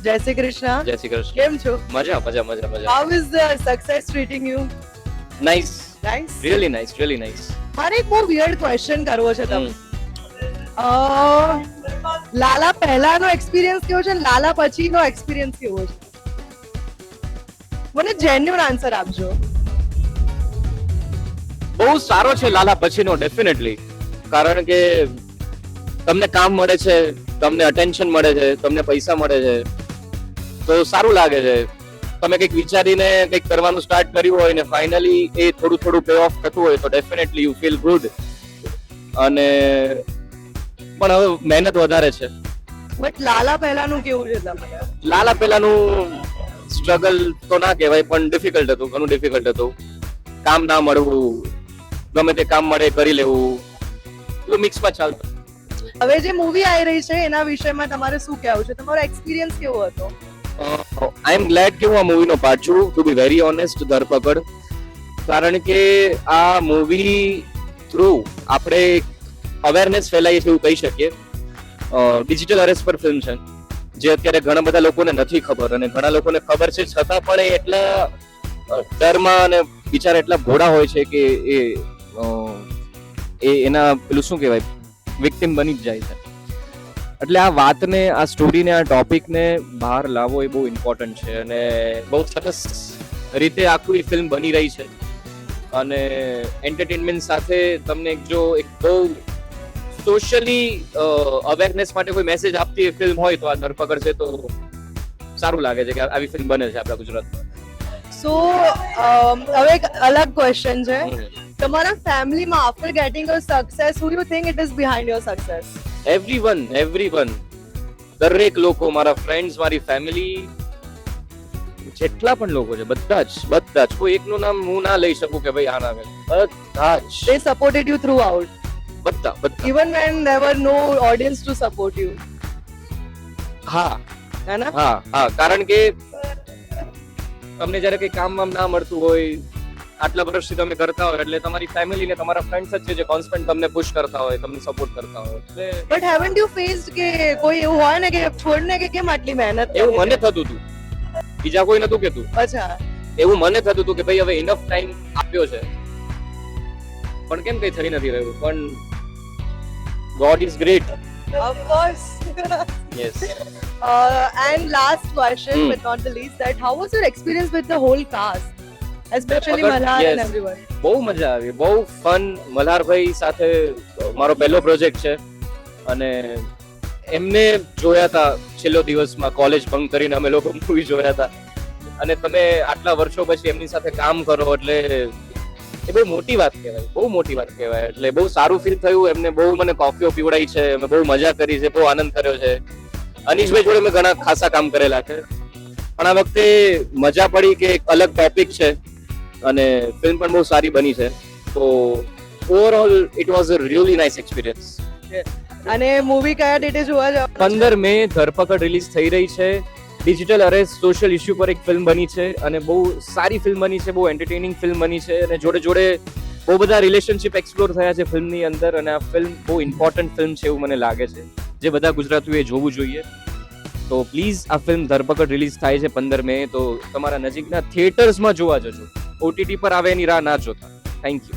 જય શ્રી કૃષ્ણ. જય શ્રી કૃષ્ણ. કેમ છો? મજા મજા મજા મજા. How is the success treating you? Nice, Nice. Really nice, really nice. મારે એક બહુ weird question કરવો છે તમને. લાલા પહેલાનો એક્સપિરિયન્સ કેવો છે અને લાલા પછીનો એક્સપિરિયન્સ કેવો છે? મને જેન્યુઅન આન્સર આપજો. બહુ સારો છે લાલા પછીનો, ડેફિનેટલી. કારણ કે તમને કામ મળે છે, તમને અટેન્શન મળે છે, તમને પૈસા મળે છે, તો સારું લાગે છે. તમે કંઈક વિચારીને કંઈક કરવાનું સ્ટાર્ટ કર્યું હોય ને ફાઇનલી એ થોડું થોડું પે ઓફ થતું હોય તો ડેફિનેટલી યુ ફીલ ગુડ. અને પણ હવે મહેનત વધારે છે. બટ લાલા પહેલાનું કેવું છે તમારે? લાલા પેલાનું સ્ટ્રગલ તો ના કહેવાય, પણ ડિફિકલ્ટ હતું, ઘણું ડિફિકલ્ટ હતું. કામ ના મળવું, ગમે તે કામ મળે કરી લેવું, એટલું મિક્સમાં ચાલતું. હવે જે મૂવી આવી રહી છે એના વિષયમાં તમારે શું કહેવું છે? તમારો એક્સપિરિયન્સ કેવો હતો? આઈ એમ ગ્લેડ કે હું આ મૂવીનો પાર્ટ છું, ટુ બી વેરી ઓનેસ્ટ, ધરપકડ. કારણ કે આ મૂવી થ્રુ આપણે અવેરનેસ ફેલાઈએ છે એવું કહી શકીએ. ડિજિટલ અરેસ્ટ પર ફિલ્મ છે, જે અત્યારે ઘણા બધા લોકોને નથી ખબર, અને ઘણા લોકોને ખબર છે છતાં પણ એ એટલા ડરમાં અને બિચારા એટલા ભોળા હોય છે કે એના પેલું શું કહેવાય, વિક્ટિમ બની જ જાય છે. એટલે આ વાતને, આ સ્ટોરીને, આ ટોપિકને બહાર લાવવો એ બહુ ઇમ્પોર્ટન્ટ છે, અને બહુ સરસ રીતે આખું એ ફિલ્મ બની રહી છે. અને એન્ટરટેનમેન્ટ સાથે તમને જો એક બહુ સોશિયલી અવેરનેસ માટે કોઈ મેસેજ આપતી ફિલ્મ હોય તો આ ધરપકડ છે. તો સારું લાગે છે કે આવી ફિલ્મ બને છે આપણા ગુજરાતમાં. સો હવે એક અલગ ક્વેશ્ચન છે. તમારા ફેમિલીમાં after getting a success, who you think it is behind your success? Everyone, દરેક લોકો, મારા ફ્રેન્ડ્સ, મારી ફેમિલી, જેટલા પણ લોકો છે બધા જ કોઈ એકનું નામ હું ના લઈ શકું કે ભાઈ આ નામ, બધા જ. They supported you throughout, બધા even when there were no audience to support you. હા है ना? હા, કારણ કે તમને જ્યારે કઈ કામ વામ ના મળતું હોય, આટલા વર્ષથી તમે કરતા હોય, એટલે તમારી ફેમિલી ને તમારા ફ્રેન્ડ્સ જ છે જે કોન્સ્ટન્ટ તમને પુશ કરતા હોય, તમને સપોર્ટ કરતા હોય. એટલે But haven't you faced કે કોઈ એવું હોય ને કે છોડને કે કેમ આટલી મહેનત કરી? એવું મને થતું હતું, બીજા કોઈ નતું કેતું. અચ્છા, એવું મને થતું હતું કે ભાઈ હવે ઇનફ ટાઈમ આપ્યો છે, પણ કેમ કઈ થઈ નથી રહ્યું. પણ God is great. of course. Yes. And last question, but not the least, that how was your experience with the whole cast, especially Malhar and everyone? બહુ મજા આવી, બહુ ફન. મલ્હારભાઈ સાથે મારો પહેલો પ્રોજેક્ટ છે, અને એમને જોયા હતા છેલ્લો દિવસમાં, કોલેજ બંક કરીને અમે લોકો મૂવી જોયા હતા. અને તમે આટલા વર્ષો પછી એમની સાથે કામ કરો એટલે એ બહુ મોટી વાત કહેવાય, બહુ મોટી વાત કહેવાય. એટલે બહુ સારું ફીલ થયું. એમને બહુ મને કોફીઓ પીવડાવી છે, અમે બહુ મજા કરી છે, બહુ આનંદ કર્યો છે. અનીશભાઈ જોડે મેં ઘણા ખાસા કામ કરેલા છે, પણ આ વખતે મજા પડી કે એક અલગ ટોપિક છે અને ફિલ્મ પણ બહુ સારી બની છે. તો overall it was a really nice experience. અને મૂવી કયા ડેટે જોવા જાવ? 15 મે ધરપકડ રિલીઝ થઈ રહી છે. ડિજિટલ અરેસ્ટ સોશિયલ ઇશ્યુ પર એક ફિલ્મ બની છે, અને બહુ સારી ફિલ્મ બની છે, બહુ એન્ટરટેનિંગ ફિલ્મ બની છે, અને જોડે જોડે બહુ બધા રિલેશનશિપ એક્સપ્લોર થયા છે ફિલ્મની અંદર. અને આ ફિલ્મ બહુ ઇમ્પોર્ટન્ટ ફિલ્મ છે એવું મને લાગે છે, જે બધા ગુજરાતીઓએ જોવું જોઈએ. તો પ્લીઝ આ ફિલ્મ ધરપકડ રિલીઝ થાય છે 15 મે, તો તમારા નજીકના થિયેટર્સમાં જોવા જજો. OTT પર આવે એની રાહ ના જોતા. Thank you.